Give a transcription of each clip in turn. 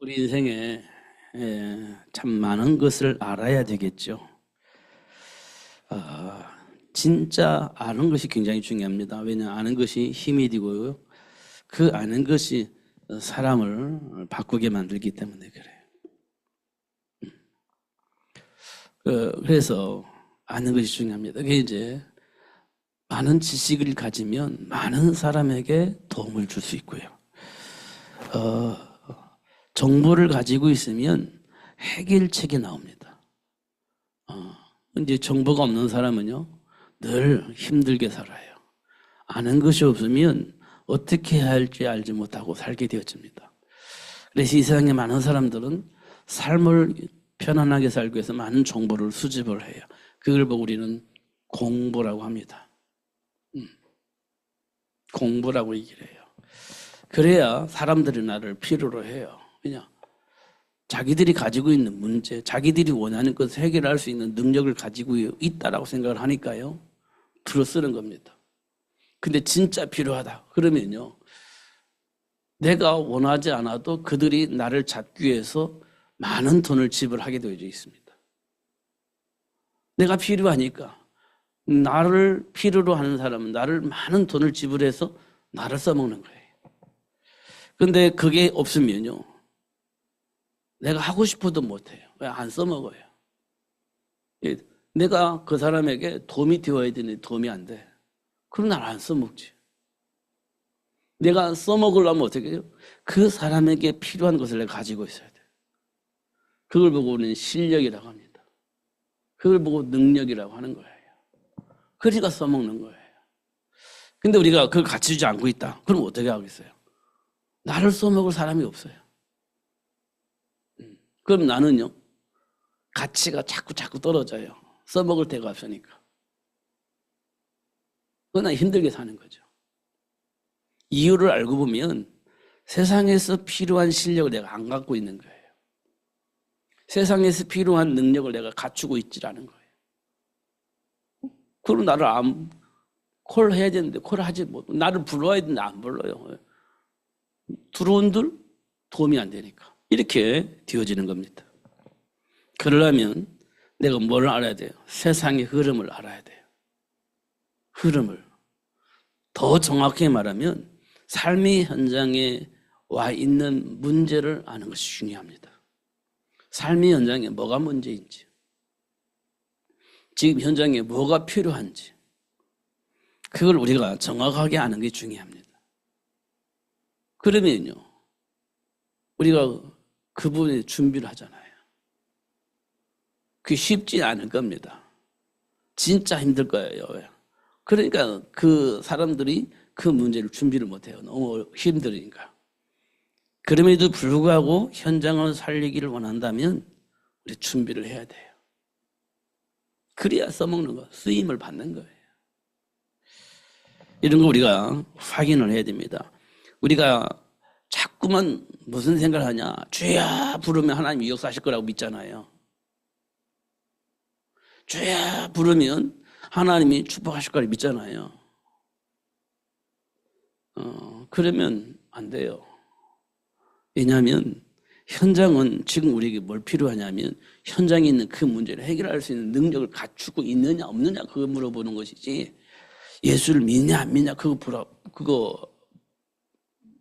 우리 인생에 참 많은 것을 알아야 되겠죠. 진짜 아는 것이 굉장히 중요합니다. 왜냐하면 아는 것이 힘이 되고요. 그 아는 것이 사람을 바꾸게 만들기 때문에 그래요. 그래서 아는 것이 중요합니다. 그게 이제 많은 지식을 가지면 많은 사람에게 도움을 줄 수 있고요. 정보를 가지고 있으면 해결책이 나옵니다. 이제 정보가 없는 사람은요, 늘 힘들게 살아요. 아는 것이 없으면 어떻게 해야 할지 알지 못하고 살게 되어집니다. 그래서 이 세상에 많은 사람들은 삶을 편안하게 살기 위해서 많은 정보를 수집을 해요. 그걸 보고 우리는 공부라고 합니다. 공부라고 얘기를 해요. 그래야 사람들이 나를 필요로 해요. 그냥 자기들이 가지고 있는 문제, 자기들이 원하는 것을 해결할 수 있는 능력을 가지고 있다라고 생각을 하니까요, 들어쓰는 겁니다. 근데 진짜 필요하다 그러면요, 내가 원하지 않아도 그들이 나를 잡기 위해서 많은 돈을 지불하게 되어 있습니다. 내가 필요하니까 나를 필요로 하는 사람은 나를 많은 돈을 지불해서 나를 써먹는 거예요. 근데 그게 없으면요, 내가 하고 싶어도 못해요. 왜? 안 써먹어요. 내가 그 사람에게 도움이 되어야 되는데 도움이 안 돼. 그럼 날 안 써먹지. 내가 써먹으려면 어떻게 해요? 그 사람에게 필요한 것을 내가 가지고 있어야 돼. 그걸 보고 우리는 실력이라고 합니다. 그걸 보고 능력이라고 하는 거예요. 그러니까 써먹는 거예요. 근데 우리가 그걸 갖추지 않고 있다. 그럼 어떻게 하겠어요? 나를 써먹을 사람이 없어요. 그럼 나는요, 가치가 자꾸 떨어져요. 써먹을 데가 없으니까. 그러나 힘들게 사는 거죠. 이유를 알고 보면 세상에서 필요한 실력을 내가 안 갖고 있는 거예요. 세상에서 필요한 능력을 내가 갖추고 있지 않은 거예요. 그럼 나를 콜 해야 되는데 콜 하지 못, 나를 불러야 되는데 안 불러요. 들어온들 도움이 안 되니까. 이렇게 되어지는 겁니다. 그러려면 내가 뭘 알아야 돼요? 세상의 흐름을 알아야 돼요. 흐름을. 더 정확히 말하면 삶의 현장에 와 있는 문제를 아는 것이 중요합니다. 삶의 현장에 뭐가 문제인지, 지금 현장에 뭐가 필요한지, 그걸 우리가 정확하게 아는 게 중요합니다. 그러면요, 우리가 그 부분에 준비를 하잖아요. 그게 쉽지 않을 겁니다. 진짜 힘들 거예요. 그러니까 그 사람들이 그 문제를 준비를 못해요. 너무 힘들으니까. 그럼에도 불구하고 현장을 살리기를 원한다면 우리 준비를 해야 돼요. 그래야 써먹는 거, 쓰임을 받는 거예요. 이런 거 우리가 확인을 해야 됩니다. 우리가 자꾸만 무슨 생각을 하냐, 주야 부르면 하나님이 역사하실 거라고 믿잖아요. 주야 부르면 하나님이 축복하실 거라고 믿잖아요. 그러면 안 돼요. 왜냐하면 현장은 지금 우리에게 뭘 필요하냐면 현장에 있는 그 문제를 해결할 수 있는 능력을 갖추고 있느냐 없느냐 그거 물어보는 것이지, 예수를 믿냐 안 믿냐 그거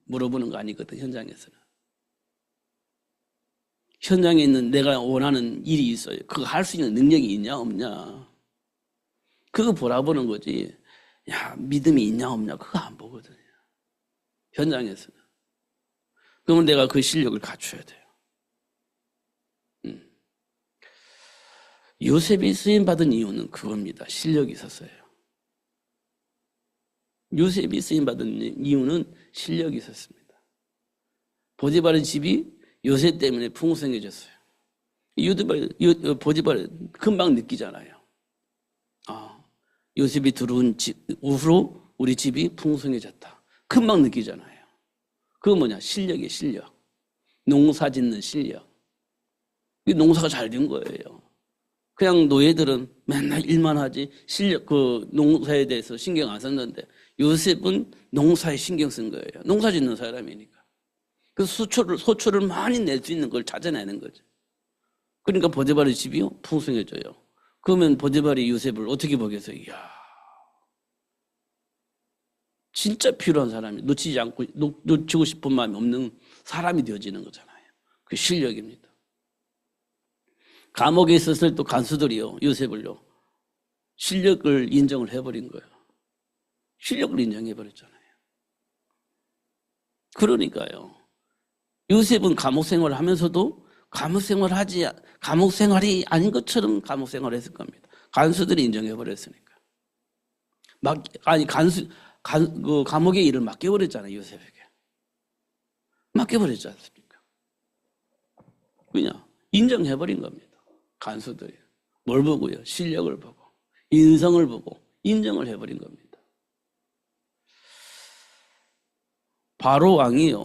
물어보는 거 아니거든. 현장에서는 현장에 있는 내가 원하는 일이 있어요. 그거 할 수 있는 능력이 있냐 없냐 그거 보라보는 거지. 야, 믿음이 있냐 없냐 그거 안 보거든요. 현장에서는. 그러면 내가 그 실력을 갖춰야 돼요. 요셉이 쓰임받은 이유는 그겁니다. 실력이 있었어요. 요셉이 쓰임받은 이유는 실력이 있었습니다. 보디발의 집이 요셉 때문에 풍성해졌어요. 보디발 금방 느끼잖아요. 요셉이 들어온 후로 우리 집이 풍성해졌다. 금방 느끼잖아요. 그건 뭐냐? 실력이에요, 실력. 농사 짓는 실력. 농사가 잘 된 거예요. 그냥 노예들은 맨날 일만 하지 실력, 그 농사에 대해서 신경 안 썼는데 요셉은 농사에 신경 쓴 거예요. 농사 짓는 사람이니까. 그 소초를 많이 낼 수 있는 걸 찾아내는 거죠. 그러니까 보디발의 집이요 풍성해져요. 그러면 보디발이 요셉을 어떻게 보겠어요? 이야, 진짜 필요한 사람이 놓치고 싶은 마음이 없는 사람이 되어지는 거잖아요. 그 실력입니다. 감옥에 있었을 때 간수들이요 요셉을요 실력을 인정을 해버린 거예요. 실력을 인정해버렸잖아요. 그러니까요. 요셉은 감옥 생활을 하면서도 감옥 생활이 아닌 것처럼 감옥 생활을 했을 겁니다. 간수들이 인정해버렸으니까. 그 감옥의 일을 맡겨버렸잖아요, 요셉에게. 맡겨버렸지 않습니까? 그냥 인정해버린 겁니다. 간수들이. 뭘 보고요? 실력을 보고, 인성을 보고, 인정을 해버린 겁니다. 바로 왕이요.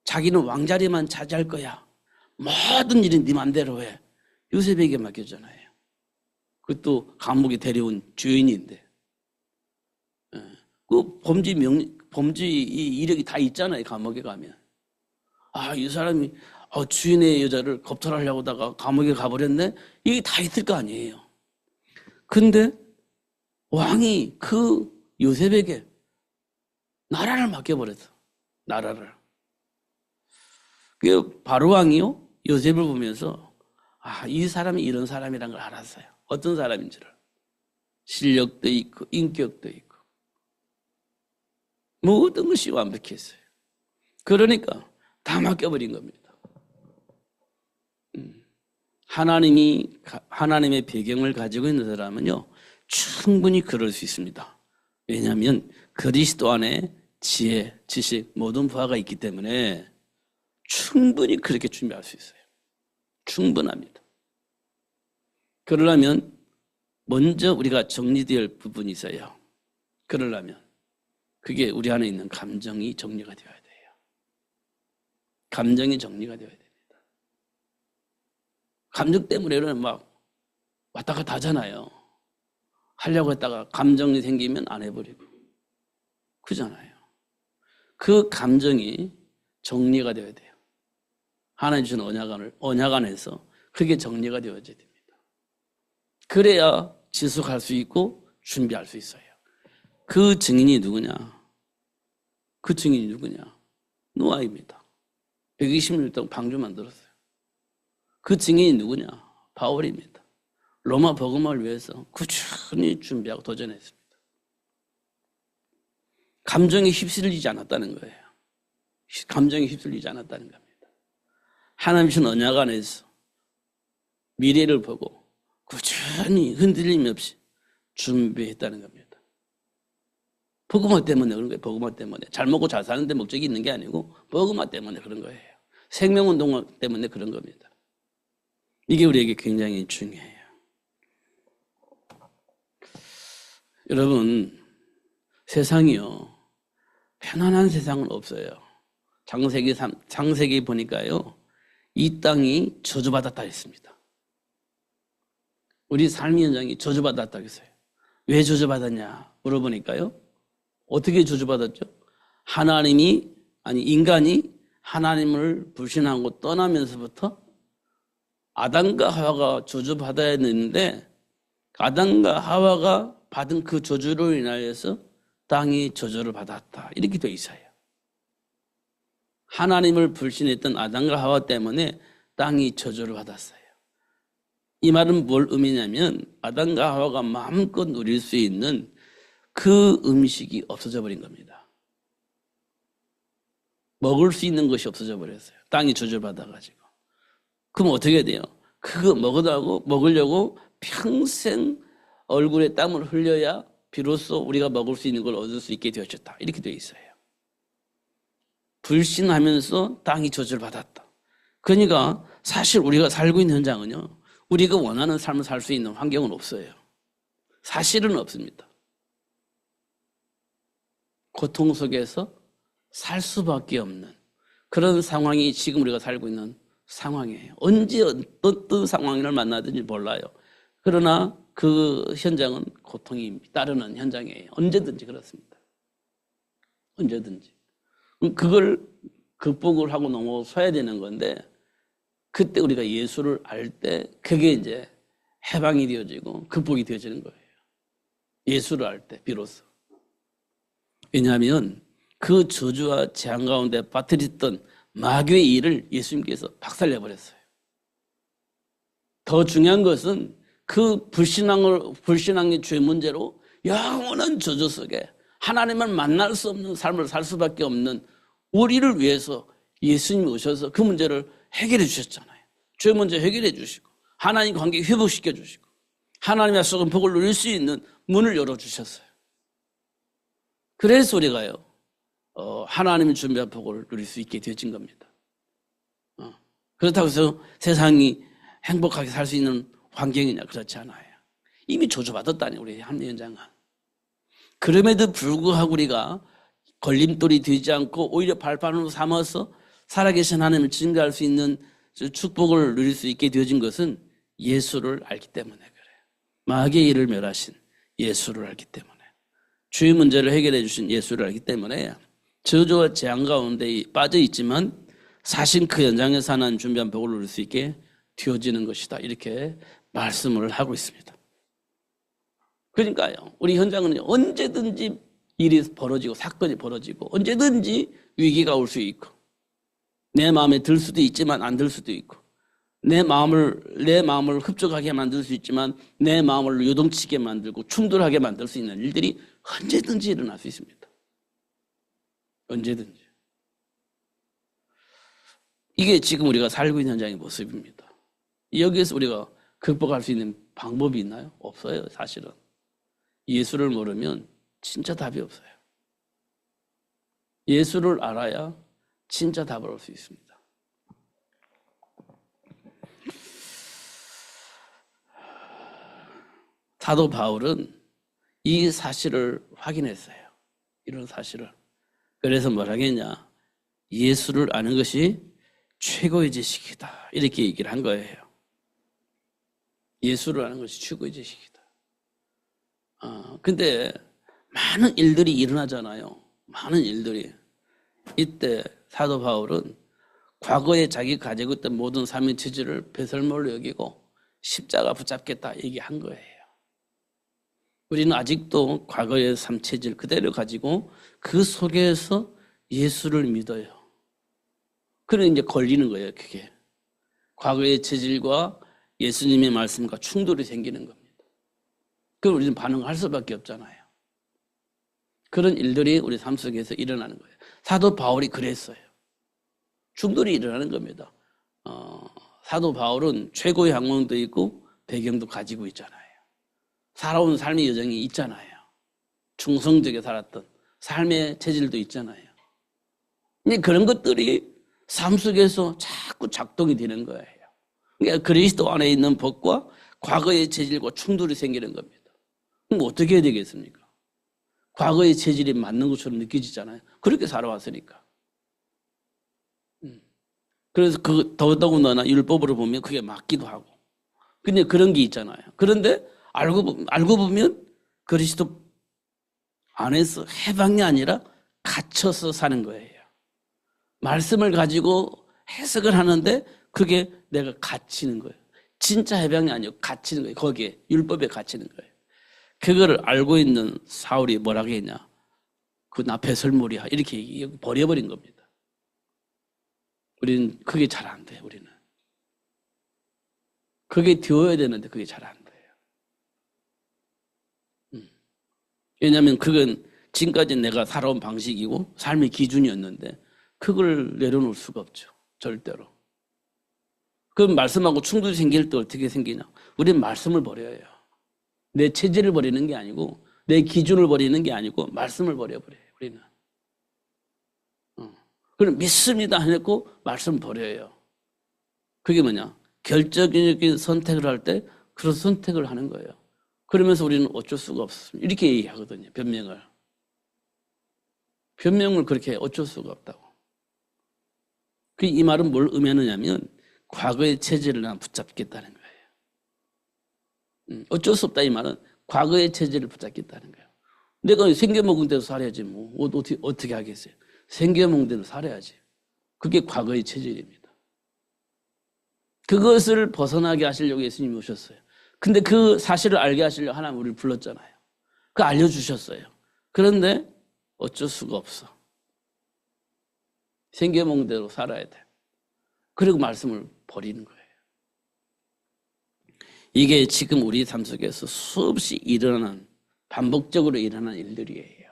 자기는 왕자리만 차지할 거야. 모든 일은 네 맘대로 해. 요셉에게 맡겼잖아요. 그것도 감옥에 데려온 주인인데. 그 범죄 이력이 다 있잖아요. 감옥에 가면. 이 사람이 주인의 여자를 겁탈하려고 하다가 감옥에 가버렸네? 이게 다 있을 거 아니에요. 근데 왕이 그 요셉에게 나라를 맡겨버렸어. 나라를. 그 바로 왕이요 요셉을 보면서 이 사람이 이런 사람이란 걸 알았어요. 어떤 사람인지를. 실력도 있고 인격도 있고 모든 것이 완벽했어요. 그러니까 다 맡겨버린 겁니다. 하나님의 배경을 가지고 있는 사람은요 충분히 그럴 수 있습니다. 왜냐하면 그리스도 안에 지혜, 지식, 모든 부하가 있기 때문에 충분히 그렇게 준비할 수 있어요. 충분합니다. 그러려면 먼저 우리가 정리될 부분이 있어요. 그러려면 그게 우리 안에 있는 감정이 정리가 되어야 돼요. 감정이 정리가 되어야 됩니다. 감정 때문에는 막 왔다 갔다 하잖아요. 하려고 했다가 감정이 생기면 안 해버리고 그잖아요. 그 감정이 정리가 되어야 돼요. 하나님 주신 언약 안에서 그게 정리가 되어야 됩니다. 그래야 지속할 수 있고 준비할 수 있어요. 그 증인이 누구냐? 그 증인이 누구냐? 노아입니다. 120년 동안 방주 만들었어요. 그 증인이 누구냐? 바울입니다. 로마 복음을 위해서 꾸준히 준비하고 도전했습니다. 감정에 휩쓸리지 않았다는 거예요. 감정에 휩쓸리지 않았다는 겁니다. 하나님 주신 언약 안에서 미래를 보고 꾸준히 흔들림 없이 준비했다는 겁니다. 복음화 때문에 그런 거예요. 복음화 때문에. 잘 먹고 잘 사는데 목적이 있는 게 아니고 복음화 때문에 그런 거예요. 생명운동 때문에 그런 겁니다. 이게 우리에게 굉장히 중요해요. 여러분, 세상이요. 편안한 세상은 없어요. 창세기 보니까요. 이 땅이 저주받았다 했습니다. 우리 삶의 현장이 저주받았다 했어요. 왜 저주받았냐 물어보니까요. 어떻게 저주받았죠? 인간이 하나님을 불신하고 떠나면서부터 아담과 하와가 저주받아야 했는데 아담과 하와가 받은 그 저주로 인하여서 땅이 저주를 받았다. 이렇게 되어 있어요. 하나님을 불신했던 아담과 하와 때문에 땅이 저주를 받았어요. 이 말은 뭘 의미냐면 아담과 하와가 마음껏 누릴 수 있는 그 음식이 없어져 버린 겁니다. 먹을 수 있는 것이 없어져 버렸어요. 땅이 저주를 받아가지고. 그럼 어떻게 돼요? 그거 먹으려고 평생 얼굴에 땀을 흘려야 비로소 우리가 먹을 수 있는 걸 얻을 수 있게 되어졌다. 이렇게 되어 있어요. 불신하면서 땅이 저주를 받았다. 그러니까 사실 우리가 살고 있는 현장은요. 우리가 원하는 삶을 살 수 있는 환경은 없어요. 사실은 없습니다. 고통 속에서 살 수밖에 없는 그런 상황이 지금 우리가 살고 있는 상황이에요. 언제 어떤 상황을 만나든지 몰라요. 그러나 그 현장은 고통이 따르는 현장이에요. 언제든지 그렇습니다. 언제든지. 그걸 극복을 하고 넘어서야 되는 건데 그때 우리가 예수를 알 때 그게 이제 해방이 되어지고 극복이 되어지는 거예요. 예수를 알 때 비로소. 왜냐하면 그 저주와 재앙 가운데 빠뜨렸던 마귀의 일을 예수님께서 박살내버렸어요. 더 중요한 것은 그 불신앙의 죄 문제로 영원한 저주 속에 하나님을 만날 수 없는 삶을 살 수밖에 없는 우리를 위해서 예수님이 오셔서 그 문제를 해결해 주셨잖아요. 죄 문제 해결해 주시고 하나님 관계 회복시켜 주시고 하나님의 약속은 복을 누릴 수 있는 문을 열어주셨어요. 그래서 우리가요 하나님이 준비한 복을 누릴 수 있게 되어진 겁니다. 그렇다고 해서 세상이 행복하게 살 수 있는 환경이냐? 그렇지 않아요. 이미 저주받았다니 우리 한대현장은. 그럼에도 불구하고 우리가 걸림돌이 되지 않고 오히려 발판으로 삼아서 살아계신 하나님을 증거할 수 있는 축복을 누릴 수 있게 되어진 것은 예수를 알기 때문에 그래요. 마귀의 일을 멸하신 예수를 알기 때문에, 주의 문제를 해결해 주신 예수를 알기 때문에 저주와 재앙 가운데 빠져 있지만 사실 그 현장에서 하나님 준비한 복을 누릴 수 있게 되어지는 것이다. 이렇게 말씀을 하고 있습니다. 그러니까요, 우리 현장은 언제든지 일이 벌어지고 사건이 벌어지고 언제든지 위기가 올 수 있고 내 마음에 들 수도 있지만 안 들 수도 있고 내 마음을 흡족하게 만들 수 있지만 내 마음을 요동치게 만들고 충돌하게 만들 수 있는 일들이 언제든지 일어날 수 있습니다. 언제든지. 이게 지금 우리가 살고 있는 현장의 모습입니다. 여기에서 우리가 극복할 수 있는 방법이 있나요? 없어요, 사실은. 예수를 모르면 진짜 답이 없어요. 예수를 알아야 진짜 답을 알 수 있습니다. 사도 바울은 이 사실을 확인했어요. 이런 사실을. 그래서 뭐라 하겠냐? 예수를 아는 것이 최고의 지식이다. 이렇게 얘기를 한 거예요. 예수를 아는 것이 최고의 지식이다. 근데 많은 일들이 일어나잖아요. 많은 일들이. 이때 사도 바울은 과거에 자기 가지고 있던 모든 삶의 체질을 배설물로 여기고 십자가 붙잡겠다 얘기한 거예요. 우리는 아직도 과거의 삶 체질 그대로 가지고 그 속에서 예수를 믿어요. 그래 이제 걸리는 거예요, 그게. 과거의 체질과 예수님의 말씀과 충돌이 생기는 겁니다. 그럼 우리는 반응할 수밖에 없잖아요. 그런 일들이 우리 삶 속에서 일어나는 거예요. 사도 바울이 그랬어요. 충돌이 일어나는 겁니다. 사도 바울은 최고의 학문도 있고 배경도 가지고 있잖아요. 살아온 삶의 여정이 있잖아요. 충성되게 살았던 삶의 체질도 있잖아요. 그런 것들이 삶 속에서 자꾸 작동이 되는 거예요. 그러니까 그리스도 안에 있는 법과 과거의 체질과 충돌이 생기는 겁니다. 그럼 어떻게 해야 되겠습니까? 과거의 체질이 맞는 것처럼 느껴지잖아요. 그렇게 살아왔으니까. 그래서 더더군다나 율법으로 보면 그게 맞기도 하고. 근데 그런 게 있잖아요. 그런데 알고 보면 그리스도 안에서 해방이 아니라 갇혀서 사는 거예요. 말씀을 가지고 해석을 하는데 그게 내가 갇히는 거예요. 진짜 해방이 아니고 갇히는 거예요. 거기에 율법에 갇히는 거예요. 그거를 알고 있는 사울이 뭐라고 했냐? 그 나 배설물이야. 이렇게 버려버린 겁니다. 우리는 그게 잘 안 돼요. 우리는. 그게 되어야 되는데 그게 잘 안 돼요. 왜냐하면 그건 지금까지 내가 살아온 방식이고 삶의 기준이었는데 그걸 내려놓을 수가 없죠. 절대로. 그럼 말씀하고 충돌이 생길 때 어떻게 생기냐? 우리는 말씀을 버려요. 내 체질을 버리는 게 아니고 내 기준을 버리는 게 아니고 말씀을 버려버려요. 우리는. 그럼 믿습니다 해놓고 말씀 버려요. 그게 뭐냐? 결정적인 선택을 할 때 그런 선택을 하는 거예요. 그러면서 우리는 어쩔 수가 없습니다. 이렇게 얘기하거든요. 변명을 그렇게 어쩔 수가 없다고. 이 말은 뭘 의미하느냐면 과거의 체질을 난 붙잡겠다는 거예요. 어쩔 수 없다 이 말은 과거의 체질을 붙잡겠다는 거예요. 내가 생겨먹은 대로 살아야지 뭐 어떻게 하겠어요. 생겨먹은 대로 살아야지. 그게 과거의 체질입니다. 그것을 벗어나게 하시려고 예수님이 오셨어요. 근데 그 사실을 알게 하시려고 하나님 우리를 불렀잖아요. 그 알려주셨어요. 그런데 어쩔 수가 없어. 생겨먹은 대로 살아야 돼. 그리고 말씀을 버리는 거예요. 이게 지금 우리 삶 속에서 수없이 일어나는, 반복적으로 일어나는 일들이에요.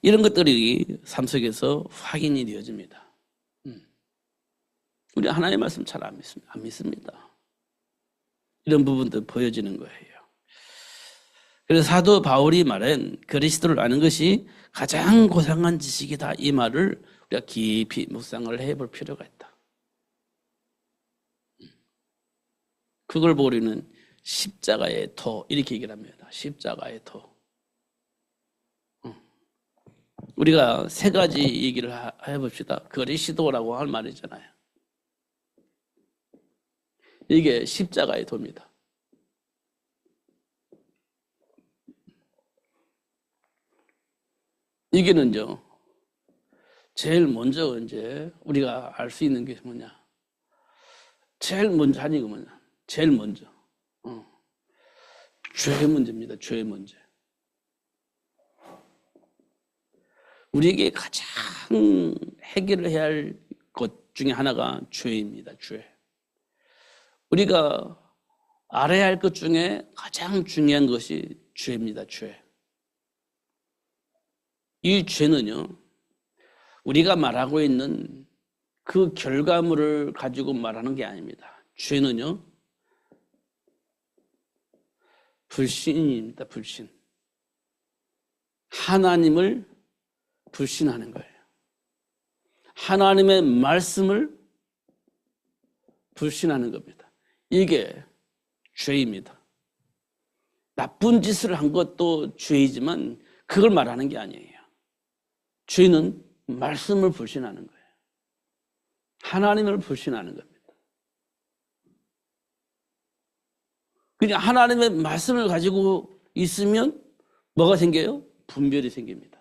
이런 것들이 삶 속에서 확인이 되어집니다. 우리 하나님의 말씀 잘 안 믿습니다. 이런 부분도 보여지는 거예요. 그래서 사도 바울이 말한 그리스도를 아는 것이 가장 고상한 지식이다, 이 말을 우리가 깊이 묵상을 해볼 필요가 있다. 그걸 보리는 십자가의 도, 이렇게 얘기를 합니다. 십자가의 도. 우리가 세 가지 얘기를 해봅시다. 그리스도라고 할 말이잖아요. 이게 십자가의 도입니다. 이게는요, 제일 먼저 이제 우리가 알 수 있는 게 뭐냐? 제일 먼저 하는 게 뭐냐? 제일 먼저. 죄의 문제입니다. 죄의 문제. 우리에게 가장 해결해야 할 것 중에 하나가 죄입니다. 죄. 우리가 알아야 할 것 중에 가장 중요한 것이 죄입니다. 죄. 이 죄는요, 우리가 말하고 있는 그 결과물을 가지고 말하는 게 아닙니다. 죄는요, 불신입니다. 불신. 하나님을 불신하는 거예요. 하나님의 말씀을 불신하는 겁니다. 이게 죄입니다. 나쁜 짓을 한 것도 죄이지만 그걸 말하는 게 아니에요. 죄는 말씀을 불신하는 거예요. 하나님을 불신하는 겁니다. 그냥 하나님의 말씀을 가지고 있으면 뭐가 생겨요? 분별이 생깁니다.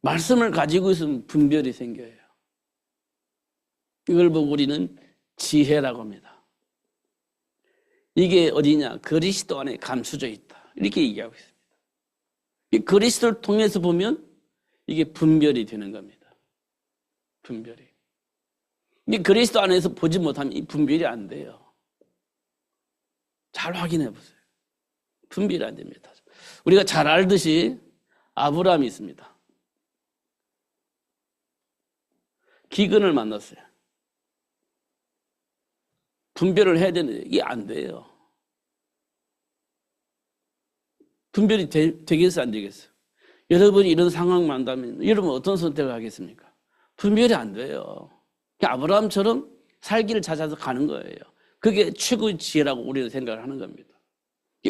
말씀을 가지고 있으면 분별이 생겨요. 이걸 보고 우리는 지혜라고 합니다. 이게 어디냐? 그리스도 안에 감춰져 있다, 이렇게 얘기하고 있습니다. 이 그리스도를 통해서 보면 이게 분별이 되는 겁니다. 분별이. 이 그리스도 안에서 보지 못하면 이 분별이 안 돼요. 잘 확인해 보세요. 분별이 안 됩니다. 우리가 잘 알듯이 아브라함이 있습니다. 기근을 만났어요. 분별을 해야 되는데 이게 안 돼요. 분별이 되겠어, 안 되겠어? 여러분이 이런 상황 만나면 여러분 어떤 선택을 하겠습니까? 분별이 안 돼요. 아브라함처럼 살기를 찾아서 가는 거예요. 그게 최고의 지혜라고 우리는 생각을 하는 겁니다.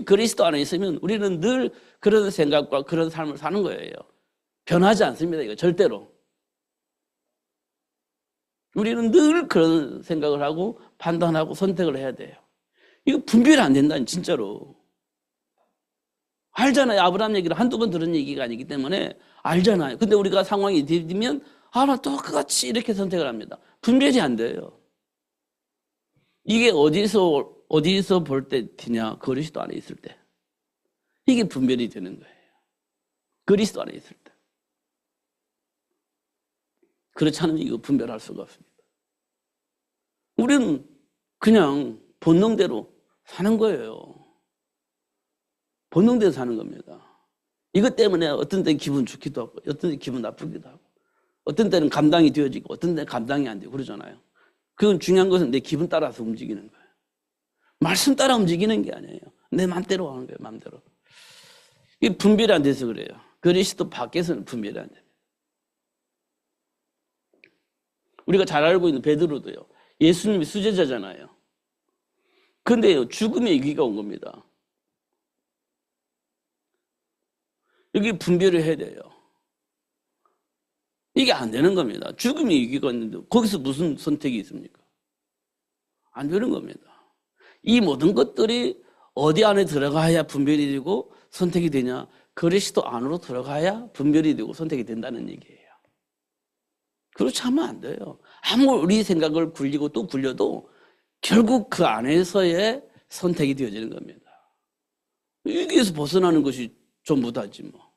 그리스도 안에 있으면 우리는 늘 그런 생각과 그런 삶을 사는 거예요. 변하지 않습니다. 이거 절대로. 우리는 늘 그런 생각을 하고 판단하고 선택을 해야 돼요. 이거 분별이 안 된다니, 진짜로. 알잖아요. 아브라함 얘기를 한두 번 들은 얘기가 아니기 때문에 알잖아요. 근데 우리가 상황이 되면 나 똑같이 이렇게 선택을 합니다. 분별이 안 돼요. 이게 어디서 볼 때 되냐? 그리스도 안에 있을 때. 이게 분별이 되는 거예요. 그리스도 안에 있을 때. 그렇지 않으면 이거 분별할 수가 없습니다. 우리는 그냥 본능대로 사는 거예요. 본능대로 사는 겁니다. 이것 때문에 어떤 때는 기분 좋기도 하고 어떤 때는 기분 나쁘기도 하고 어떤 때는 감당이 되어지고 어떤 때는 감당이 안 되고 그러잖아요. 그건 중요한 것은 내 기분 따라서 움직이는 거예요. 말씀 따라 움직이는 게 아니에요. 내 맘대로 하는 거예요. 맘대로. 이게 분별이 안 돼서 그래요. 그리스도 밖에서는 분별이 안 됩니다. 우리가 잘 알고 있는 베드로도요. 예수님이 수제자잖아요. 그런데 죽음의 위기가 온 겁니다. 여기 분별을 해야 돼요. 이게 안 되는 겁니다. 죽음의 위기가 있는데 거기서 무슨 선택이 있습니까? 안 되는 겁니다. 이 모든 것들이 어디 안에 들어가야 분별이 되고 선택이 되냐? 그리스도 안으로 들어가야 분별이 되고 선택이 된다는 얘기예요. 그렇지 하면 안 돼요. 아무리 생각을 굴리고 또 굴려도 결국 그 안에서의 선택이 되어지는 겁니다. 여기에서 벗어나는 것이 전부다지 뭐.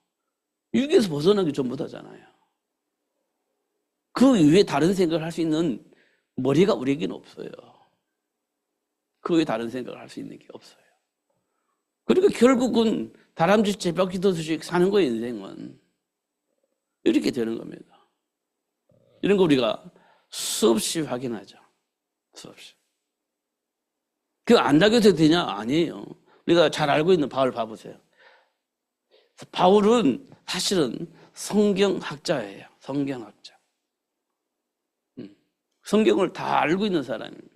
여기에서 벗어나는 게 전부다잖아요. 그 이외에 다른 생각을 할 수 있는 머리가 우리에게는 없어요. 그 외에 다른 생각을 할 수 있는 게 없어요. 그러니까 결국은 다람쥐 째박히듯이 사는 거예요, 인생은. 이렇게 되는 겁니다. 이런 거 우리가 수없이 확인하죠. 수없이. 그거 안다고 해도 되냐? 아니에요. 우리가 잘 알고 있는 바울 봐보세요. 바울은 사실은 성경학자예요. 성경학자. 성경을 다 알고 있는 사람입니다.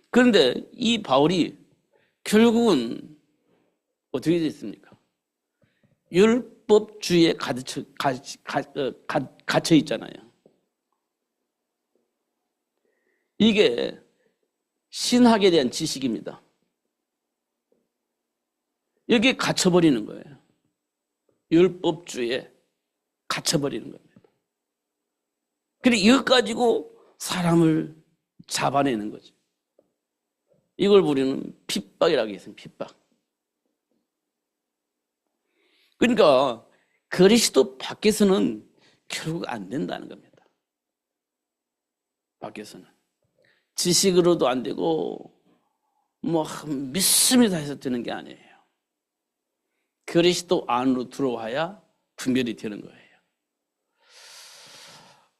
그런데 이 바울이 결국은 어떻게 됐습니까? 율법주의에 갇혀 있잖아요. 이게 신학에 대한 지식입니다. 여기에 갇혀버리는 거예요. 율법주의에 갇혀버리는 겁니다. 그리고 이것 가지고 사람을 잡아내는 거죠. 이걸 우리는 핍박이라고 했습니다. 핍박. 그러니까 그리스도 밖에서는 결국 안 된다는 겁니다. 밖에서는. 지식으로도 안 되고 뭐 믿음이 다 해서 되는 게 아니에요. 그리스도 안으로 들어와야 분별이 되는 거예요.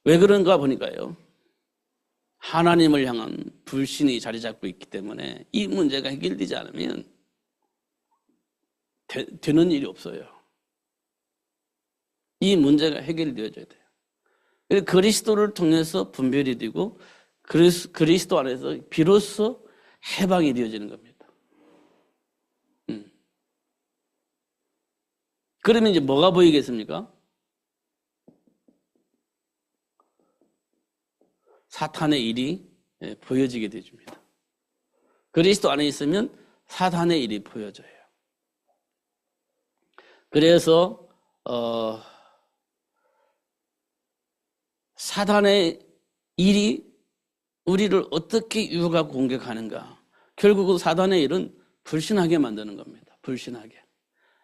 왜 그런가 보니까요. 하나님을 향한 불신이 자리 잡고 있기 때문에 이 문제가 해결되지 않으면 되는 일이 없어요. 이 문제가 해결되어져야 돼요. 그래서 그리스도를 통해서 분별이 되고 그리스도 안에서 비로소 해방이 되어지는 겁니다. 그러면 이제 뭐가 보이겠습니까? 사탄의 일이 보여지게 되줍니다. 그리스도 안에 있으면 사탄의 일이 보여져요. 그래서 사탄의 일이 우리를 어떻게 유혹하고 공격하는가? 결국은 사탄의 일은 불신하게 만드는 겁니다. 불신하게.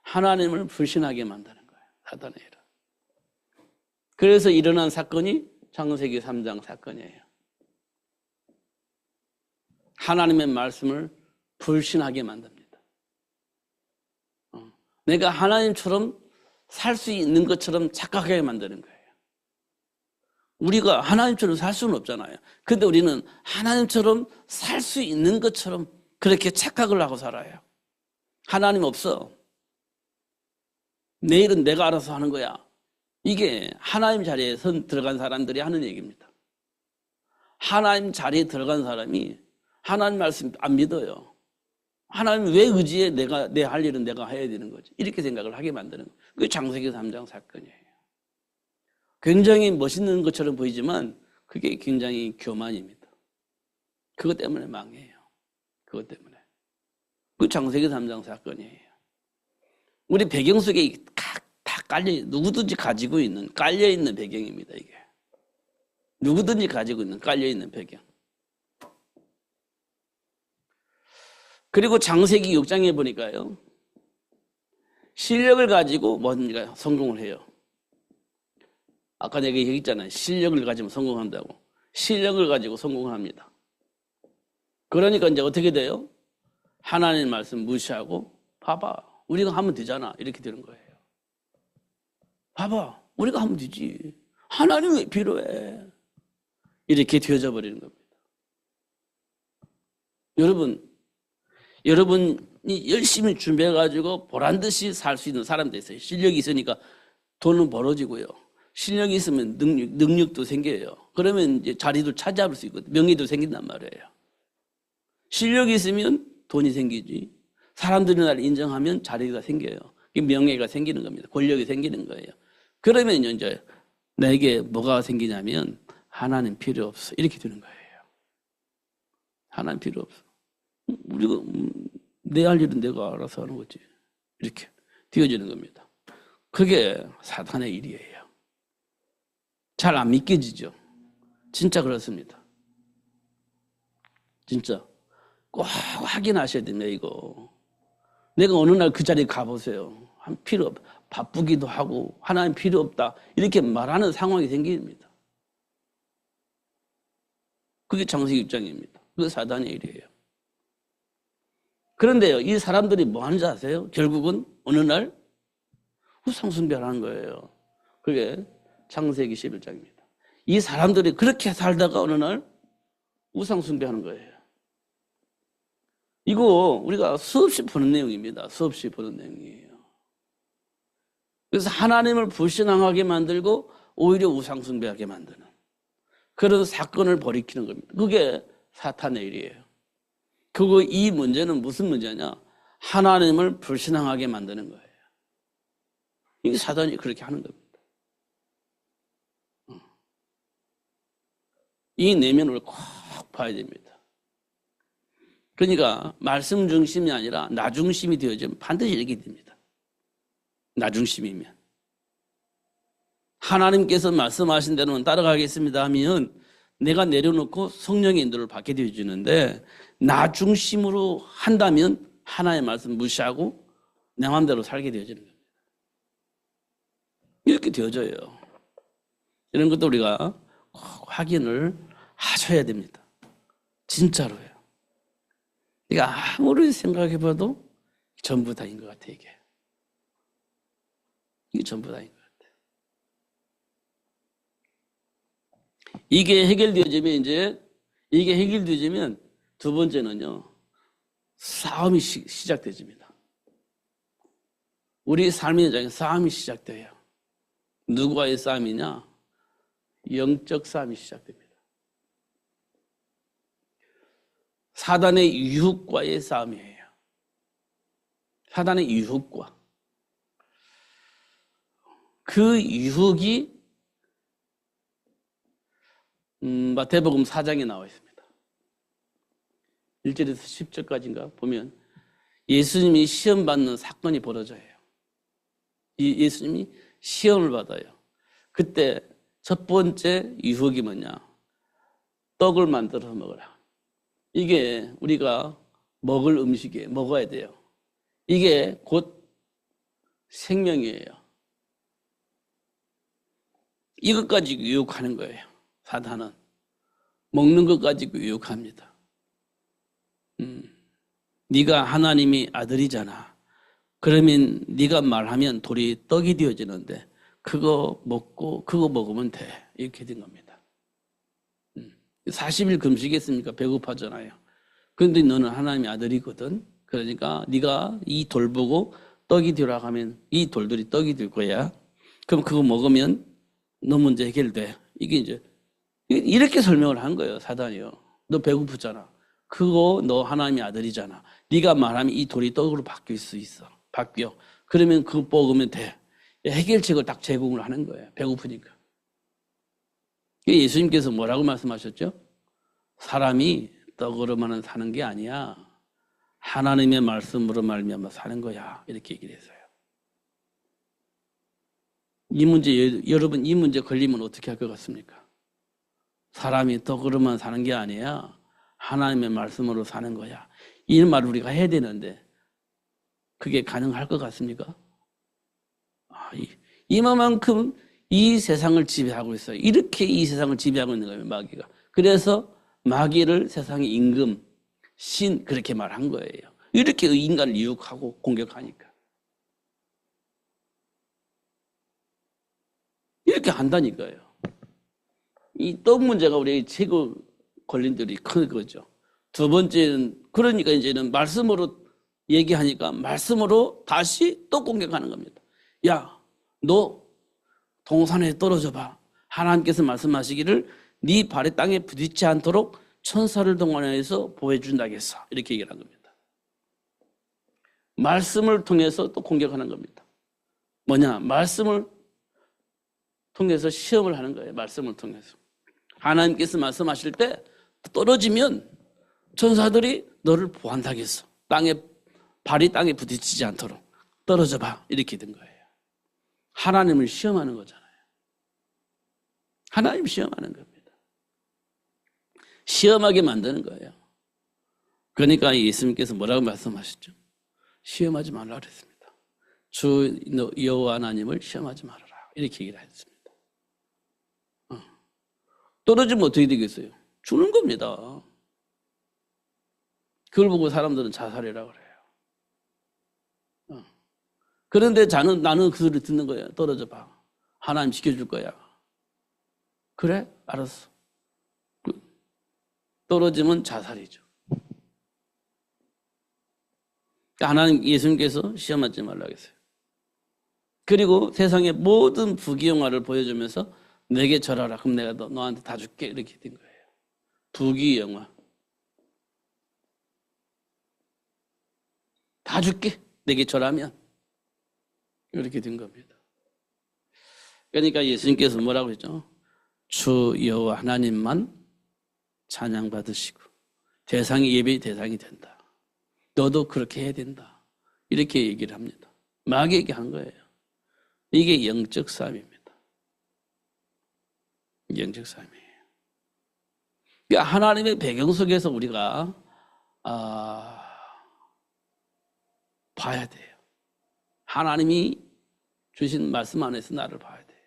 하나님을 불신하게 만드는 거예요. 사탄의 일은. 그래서 일어난 사건이 창세기 3장 사건이에요. 하나님의 말씀을 불신하게 만듭니다. 내가 하나님처럼 살 수 있는 것처럼 착각하게 만드는 거예요. 우리가 하나님처럼 살 수는 없잖아요. 근데 우리는 하나님처럼 살 수 있는 것처럼 그렇게 착각을 하고 살아요. 하나님 없어. 내일은 내가 알아서 하는 거야. 이게 하나님 자리에 들어간 사람들이 하는 얘기입니다. 하나님 자리에 들어간 사람이 하나님 말씀 안 믿어요. 하나님 왜 의지해? 내 할 일은 내가 해야 되는 거지. 이렇게 생각을 하게 만드는 거예요. 그게 창세기 3장 사건이에요. 굉장히 멋있는 것처럼 보이지만 그게 굉장히 교만입니다. 그것 때문에 망해요. 그것 때문에. 그 창세기 3장 사건이에요. 우리 배경 속에 다 깔려, 누구든지 가지고 있는, 깔려있는 배경입니다, 이게. 누구든지 가지고 있는, 깔려있는 배경. 그리고 창세기 6장에 보니까요, 실력을 가지고 뭔가 성공을 해요. 아까 내가 얘기했잖아요. 실력을 가지면 성공한다고. 실력을 가지고 성공을 합니다. 그러니까 이제 어떻게 돼요? 하나님 말씀 무시하고, 봐봐. 우리가 하면 되잖아. 이렇게 되는 거예요. 봐봐. 우리가 하면 되지. 하나님 왜 필요해? 이렇게 되어져 버리는 겁니다. 여러분이 열심히 준비해가지고 보란듯이 살 수 있는 사람도 있어요. 실력이 있으니까 돈은 벌어지고요. 실력이 있으면 능력도 생겨요. 그러면 이제 자리도 차지할 수 있거든요. 명예도 생긴단 말이에요. 실력이 있으면 돈이 생기지. 사람들이 나를 인정하면 자리가 생겨요. 명예가 생기는 겁니다. 권력이 생기는 거예요. 그러면 이제 내게 뭐가 생기냐면 하나님 필요 없어. 이렇게 되는 거예요. 하나님 필요 없어. 우리가 내 할 일은 내가 알아서 하는 거지. 이렇게 띄워지는 겁니다. 그게 사탄의 일이에요. 잘 안 믿겨지죠? 진짜 그렇습니다. 진짜 꼭 확인하셔야 됩니다. 이거 내가 어느 날 그 자리에 가보세요. 바쁘기도 하고 하나님 필요 없다 이렇게 말하는 상황이 생깁니다. 그게 창세기 입장입니다. 그게 사단의 일이에요. 그런데요, 이 사람들이 뭐 하는지 아세요? 결국은 어느 날 우상 숭배를 하는 거예요. 그게 창세기 11장입니다. 이 사람들이 그렇게 살다가 어느 날 우상 숭배하는 거예요. 이거 우리가 수없이 보는 내용입니다. 수없이 보는 내용이에요. 그래서 하나님을 불신앙하게 만들고 오히려 우상 숭배하게 만드는 그런 사건을 벌이키는 겁니다. 그게 사탄의 일이에요. 이 문제는 무슨 문제냐? 하나님을 불신앙하게 만드는 거예요. 이게 사단이 그렇게 하는 겁니다. 이 내면을 꼭 봐야 됩니다. 그러니까 말씀 중심이 아니라 나 중심이 되어지면 반드시 이렇게 됩니다. 나 중심이면. 하나님께서 말씀하신 대로는 따라가겠습니다 하면 내가 내려놓고 성령의 인도를 받게 되어지는데 나 중심으로 한다면 하나님의 말씀 무시하고 내 마음대로 살게 되어지는 겁니다. 이렇게 되어져요. 이런 것도 우리가 꼭 확인을 하셔야 됩니다. 진짜로요. 그러니까 아무리 생각해봐도 전부 다인 것 같아 이게. 이게 전부 다인 것 같아. 이게 해결되어지면 두 번째는요, 싸움이 시작되집니다. 우리 삶의 현장에 싸움이 시작돼요. 누구와의 싸움이냐? 영적 싸움이 시작됩니다. 사단의 유혹과의 싸움이에요. 사단의 유혹과. 그 유혹이 마태복음 4장에 나와 있습니다. 1절에서 10절까지인가 보면 예수님이 시험 받는 사건이 벌어져요. 예수님이 시험을 받아요. 그때 첫 번째 유혹이 뭐냐? 떡을 만들어서 먹으라. 이게 우리가 먹을 음식이에요. 먹어야 돼요. 이게 곧 생명이에요. 이것 가지고 유혹하는 거예요. 사단은 먹는 것 가지고 유혹합니다. 네가 하나님의 아들이잖아. 그러면 네가 말하면 돌이 떡이 되어지는데 그거 먹으면 돼. 이렇게 된 겁니다. 40일 금식했으니까 배고파잖아요. 그런데 너는 하나님의 아들이거든. 그러니까 네가 이 돌 보고 떡이 되라 하면 이 돌들이 떡이 될 거야. 그럼 그거 먹으면 너 문제 해결돼. 이게 이제 이렇게 설명을 한 거예요. 사단이요. 너 배고프잖아. 그거 너 하나님의 아들이잖아. 네가 말하면 이 돌이 떡으로 바뀔 수 있어. 바뀌어. 그러면 그거 먹으면 돼. 해결책을 딱 제공을 하는 거예요. 배고프니까. 예수님께서 뭐라고 말씀하셨죠? 사람이 떡으로만은 사는 게 아니야. 하나님의 말씀으로 말미암아 사는 거야. 이렇게 얘기를 했어요. 여러분 이 문제 걸리면 어떻게 할 것 같습니까? 사람이 떡으로만 사는 게 아니야. 하나님의 말씀으로 사는 거야. 이 말을 우리가 해야 되는데 그게 가능할 것 같습니까? 이만큼 이 세상을 지배하고 있어요. 이렇게 이 세상을 지배하고 있는 거예요, 마귀가. 그래서 마귀를 세상의 임금, 신 그렇게 말한 거예요. 이렇게 인간을 유혹하고 공격하니까. 이렇게 한다니까요. 이 떡 문제가 우리 최고 걸림돌이 큰 거죠. 두 번째는 그러니까 이제는 말씀으로 얘기하니까 말씀으로 다시 또 공격하는 겁니다. 야, 너 동산에 떨어져 봐. 하나님께서 말씀하시기를 네 발이 땅에 부딪지 않도록 천사를 동원해서 보호해준다겠어. 이렇게 얘기를 한 겁니다. 말씀을 통해서 또 공격하는 겁니다. 뭐냐? 말씀을 통해서 시험을 하는 거예요. 말씀을 통해서. 하나님께서 말씀하실 때 떨어지면 천사들이 너를 보호한다겠어. 발이 땅에 부딪히지 않도록. 떨어져 봐. 이렇게 된 거예요. 하나님을 시험하는 거잖아요. 하나님 시험하는 겁니다. 시험하게 만드는 거예요. 그러니까 예수님께서 뭐라고 말씀하셨죠? 시험하지 말라 그랬습니다. 주 여호와 하나님을 시험하지 말아라. 이렇게 얘기를 했습니다. 떨어지면 어떻게 되겠어요? 죽는 겁니다. 그걸 보고 사람들은 자살이라고 그래요. 그런데 나는 그 소리 듣는 거예요. 떨어져 봐. 하나님 지켜줄 거야. 그래? 알았어. 떨어지면 자살이죠. 하나님, 예수님께서 시험하지 말라고 했어요. 그리고 세상의 모든 부귀영화를 보여주면서 내게 절하라. 그럼 내가 너한테 다 줄게. 이렇게 된 거예요. 부귀영화. 다 줄게. 내게 절하면. 이렇게 된 겁니다. 그러니까 예수님께서 뭐라고 했죠? 주 여호와 하나님만 찬양받으시고 대상이 예배의 대상이 된다. 너도 그렇게 해야 된다. 이렇게 얘기를 합니다. 마귀에게 한 거예요. 이게 영적 싸움입니다. 영적 싸움이에요. 그러니까 하나님의 배경 속에서 우리가 봐야 돼요. 하나님이 주신 말씀 안에서 나를 봐야 돼요.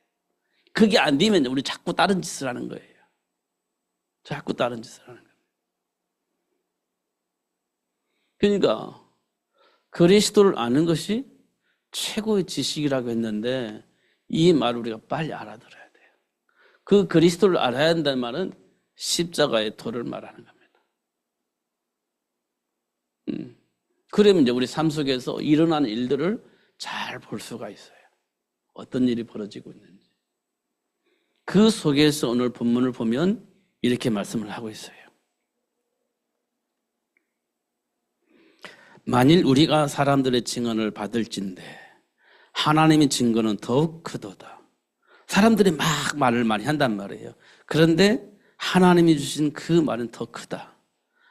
그게 안 되면 우리 자꾸 다른 짓을 하는 거예요. 자꾸 다른 짓을 하는 거예요. 그러니까 그리스도를 아는 것이 최고의 지식이라고 했는데 이 말을 우리가 빨리 알아들어야 돼요. 그 그리스도를 알아야 한다는 말은 십자가의 도를 말하는 겁니다. 그러면 이제 우리 삶 속에서 일어나는 일들을 잘 볼 수가 있어요. 어떤 일이 벌어지고 있는지. 그 속에서 오늘 본문을 보면 이렇게 말씀을 하고 있어요. 만일 우리가 사람들의 증언을 받을진대 하나님의 증거는 더욱 크도다. 사람들이 막 말을 많이 한단 말이에요. 그런데 하나님이 주신 그 말은 더 크다.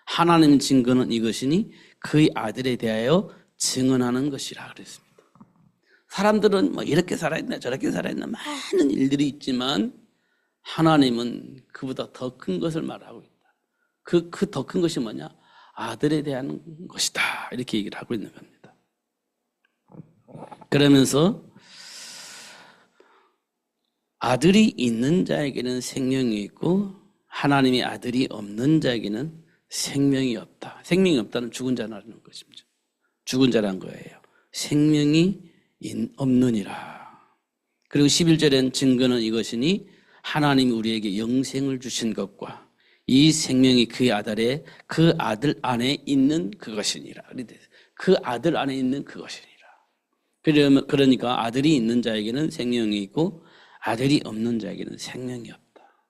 하나님의 증거는 이것이니 그의 아들에 대하여 증언하는 것이라 그랬습니다. 사람들은 뭐 이렇게 살아있나 저렇게 살아있나 많은 일들이 있지만 하나님은 그보다 더 큰 것을 말하고 있다. 그 더 큰 것이 뭐냐? 아들에 대한 것이다. 이렇게 얘기를 하고 있는 겁니다. 그러면서 아들이 있는 자에게는 생명이 있고 하나님의 아들이 없는 자에게는 생명이 없다. 생명이 없다는 죽은 자라는 것입니다. 죽은 자란 거예요. 생명이 없느니라. 그리고 11절엔 증거는 이것이니 하나님이 우리에게 영생을 주신 것과 이 생명이 그 아들 안에 있는 그것이니라. 그 아들 안에 있는 그것이니라. 그러니까 아들이 있는 자에게는 생명이 있고 아들이 없는 자에게는 생명이 없다.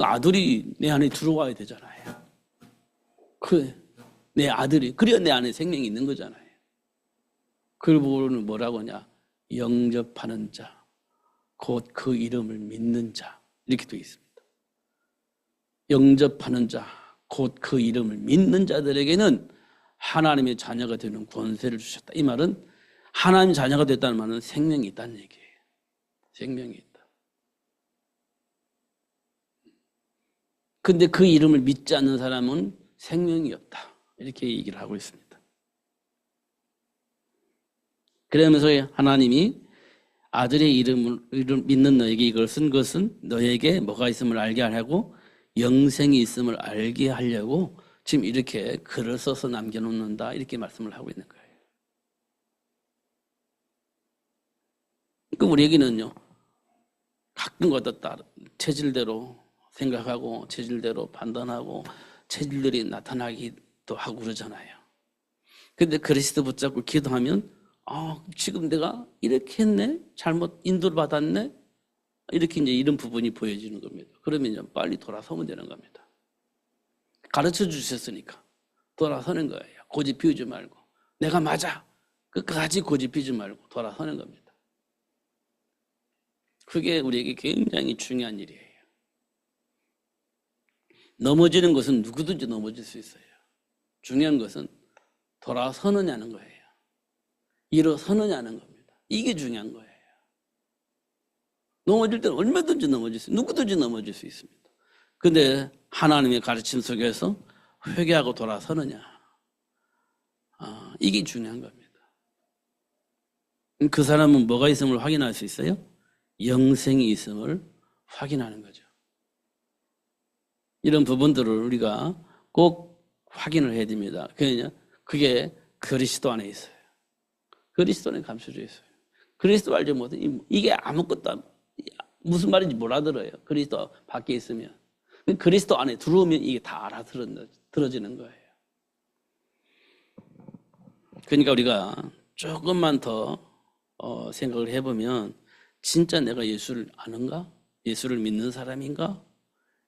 아들이 내 안에 들어와야 되잖아요. 내 아들이 그래야 내 안에 생명이 있는 거잖아요. 그리고는 뭐라고 하냐? 영접하는 자, 곧 그 이름을 믿는 자 이렇게 되어 있습니다. 영접하는 자, 곧 그 이름을 믿는 자들에게는 하나님의 자녀가 되는 권세를 주셨다. 이 말은 하나님의 자녀가 됐다는 말은 생명이 있다는 얘기예요. 생명이 있다. 근데 그 이름을 믿지 않는 사람은 생명이 없다. 이렇게 얘기를 하고 있습니다. 그러면서 하나님이 아들의 이름을 믿는 너에게 이걸 쓴 것은 너에게 뭐가 있음을 알게 하려고 영생이 있음을 알게 하려고 지금 이렇게 글을 써서 남겨놓는다. 이렇게 말씀을 하고 있는 거예요. 그러니까 우리에게는요. 가끔가다 체질대로 생각하고 체질대로 판단하고 체질들이 나타나기도 하고 그러잖아요. 근데 그리스도 붙잡고 기도하면 지금 내가 이렇게 했네? 잘못 인도를 받았네? 이렇게 이제 이런 부분이 보여지는 겁니다. 그러면 이제 빨리 돌아서면 되는 겁니다. 가르쳐 주셨으니까 돌아서는 거예요. 고집 피우지 말고. 내가 맞아. 끝까지 고집 피우지 말고 돌아서는 겁니다. 그게 우리에게 굉장히 중요한 일이에요. 넘어지는 것은 누구든지 넘어질 수 있어요. 중요한 것은 돌아서느냐는 거예요. 일어서느냐는 겁니다. 이게 중요한 거예요. 넘어질 때는 얼마든지 넘어질 수, 누구든지 넘어질 수 있습니다. 근데 하나님의 가르침 속에서 회개하고 돌아서느냐. 이게 중요한 겁니다. 그 사람은 뭐가 있음을 확인할 수 있어요? 영생이 있음을 확인하는 거죠. 이런 부분들을 우리가 꼭 확인을 해야 됩니다. 그게 그리스도 안에 있어요. 그리스도 안에 감춰져 있어요. 그리스도 알지 못해. 이게 아무것도 무슨 말인지 못 알아들어요. 그리스도 밖에 있으면. 그리스도 안에 들어오면 이게 다 알아들어지는 거예요. 그러니까 우리가 조금만 더 생각을 해보면 진짜 내가 예수를 아는가? 예수를 믿는 사람인가?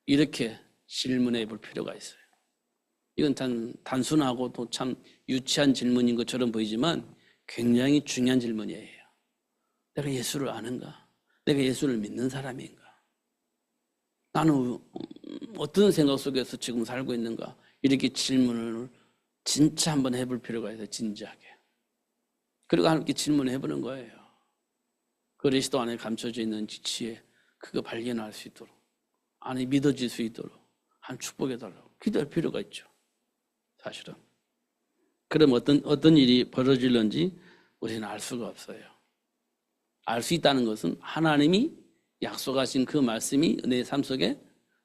이렇게 질문해 볼 필요가 있어요. 이건 단순하고 또 참 유치한 질문인 것처럼 보이지만 굉장히 중요한 질문이에요. 내가 예수를 아는가? 내가 예수를 믿는 사람인가? 나는 어떤 생각 속에서 지금 살고 있는가? 이렇게 질문을 진짜 한번 해볼 필요가 있어요. 진지하게. 그리고 함께 질문을 해보는 거예요. 그리스도 안에 감춰져 있는 지혜, 그거 발견할 수 있도록, 안에 믿어질 수 있도록 한 축복해달라고 기도할 필요가 있죠. 사실은. 그럼 어떤 일이 벌어질런지 우리는 알 수가 없어요. 알 수 있다는 것은 하나님이 약속하신 그 말씀이 내 삶 속에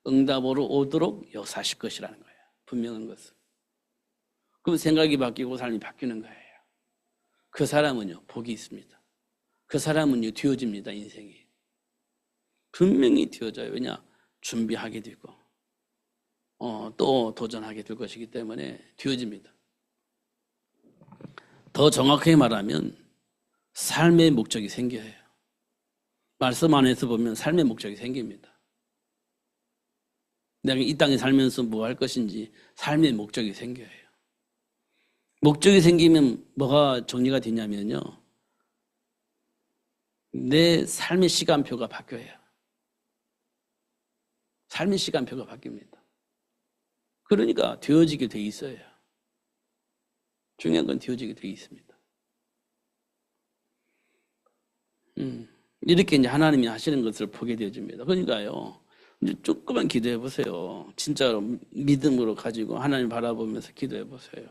응답으로 오도록 역사하실 것이라는 거예요. 분명한 것은. 그럼 생각이 바뀌고 삶이 바뀌는 거예요. 그 사람은요, 복이 있습니다. 그 사람은요, 뒤어집니다, 인생이. 분명히 뒤어져요. 왜냐? 준비하게 되고, 또 도전하게 될 것이기 때문에 뒤어집니다. 더 정확하게 말하면, 삶의 목적이 생겨요. 말씀 안에서 보면 삶의 목적이 생깁니다. 내가 이 땅에 살면서 뭐 할 것인지 삶의 목적이 생겨요. 목적이 생기면 뭐가 정리가 되냐면요. 내 삶의 시간표가 바뀌어요. 삶의 시간표가 바뀝니다. 그러니까 되어지게 돼 있어요. 중요한 건 되어지게 돼 있습니다. 이렇게 이제 하나님이 하시는 것을 보게 되어집니다. 그러니까요. 이제 조금만 기도해 보세요. 진짜로 믿음으로 가지고 하나님 바라보면서 기도해 보세요.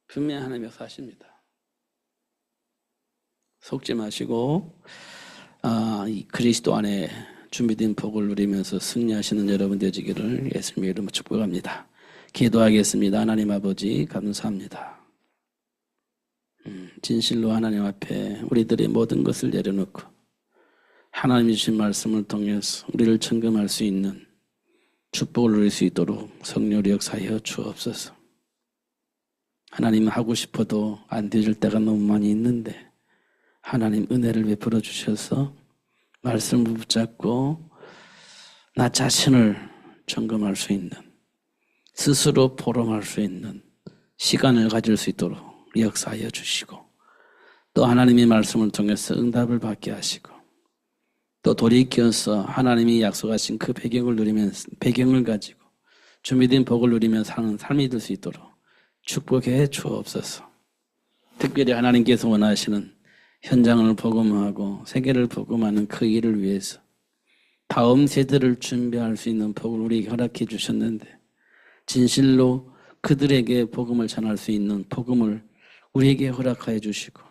분명히 하나님 역사하십니다. 속지 마시고 이 그리스도 안에 준비된 복을 누리면서 승리하시는 여러분 되시기를 예수님의 이름으로 축복합니다. 기도하겠습니다. 하나님 아버지 감사합니다. 진실로 하나님 앞에 우리들의 모든 것을 내려놓고 하나님이 주신 말씀을 통해서 우리를 청금할 수 있는 축복을 누릴 수 있도록 성령으로 역사하여 주옵소서. 하나님 하고 싶어도 안 되질 때가 너무 많이 있는데 하나님 은혜를 베풀어 주셔서 말씀을 붙잡고 나 자신을 점검할 수 있는, 스스로 포럼할 수 있는 시간을 가질 수 있도록 역사하여 주시고, 또 하나님의 말씀을 통해서 응답을 받게 하시고, 또 돌이켜서 하나님이 약속하신 그 배경을 가지고 준비된 복을 누리며 사는 삶이 될 수 있도록 축복해 주옵소서. 특별히 하나님께서 원하시는 현장을 복음하고 세계를 복음하는 그 일을 위해서 다음 세대를 준비할 수 있는 복을 우리에게 허락해 주셨는데, 진실로 그들에게 복음을 전할 수 있는 복음을 우리에게 허락하여 주시고,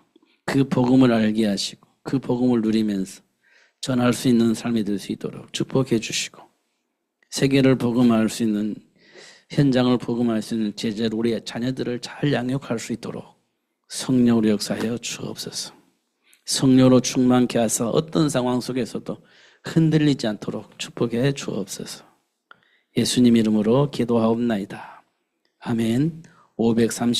그 복음을 알게 하시고 그 복음을 누리면서 전할 수 있는 삶이 될 수 있도록 축복해 주시고, 세계를 복음할 수 있는, 현장을 복음할 수 있는 제자로 우리의 자녀들을 잘 양육할 수 있도록 성령으로 역사하여 주옵소서. 성령으로 충만케 하사 어떤 상황 속에서도 흔들리지 않도록 축복해 주옵소서. 예수님 이름으로 기도하옵나이다. 아멘. 530